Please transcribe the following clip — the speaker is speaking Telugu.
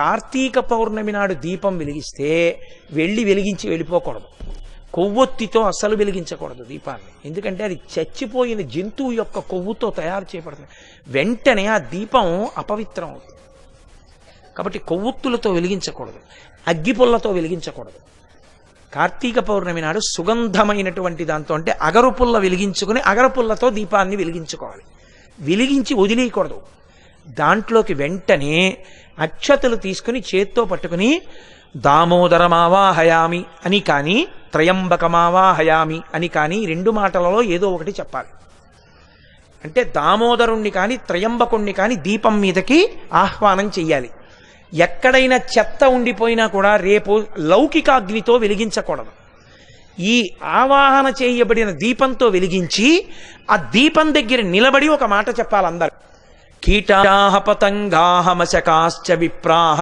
కార్తీక పౌర్ణమి నాడు దీపం వెలిగిస్తే వెలిగించి వెళ్ళిపోకూడదు. కొవ్వొత్తితో అస్సలు వెలిగించకూడదు దీపాన్ని. ఎందుకంటే అది చచ్చిపోయిన జంతువు యొక్క కొవ్వుతో తయారు చేయబడుతుంది. వెంటనే ఆ దీపం అపవిత్రం అవుతుంది. కాబట్టి కొవ్వొత్తులతో వెలిగించకూడదు, అగ్గిపుల్లతో వెలిగించకూడదు. కార్తీక పౌర్ణమి నాడు సుగంధమైనటువంటి దాంతో, అంటే అగరుపుల్ల వెలిగించుకుని అగరపుల్లతో దీపాన్ని వెలిగించుకోవాలి. వెలిగించి వదిలేయకూడదు. దాంట్లోకి వెంటనే అక్షతలు తీసుకుని చేత్తో పట్టుకుని దామోదరమావాహయామి అని కానీ త్రయంబకమావాహయామి అని కానీ 2 మాటలలో ఏదో ఒకటి చెప్పాలి. అంటే దామోదరుణ్ణి కానీ త్రయంబకుణ్ణి కానీ దీపం మీదకి ఆహ్వానం చెయ్యాలి. ఎక్కడైనా చెత్త ఉండిపోయినా కూడా రేపు లౌకికాగ్నితో వెలిగించకూడదు. ఈ ఆవాహన చేయబడిన దీపంతో వెలిగించి ఆ దీపం దగ్గర నిలబడి ఒక మాట చెప్పాలి అందరూ. కీటాః పతంగాః మశకాశ్చ విప్రాః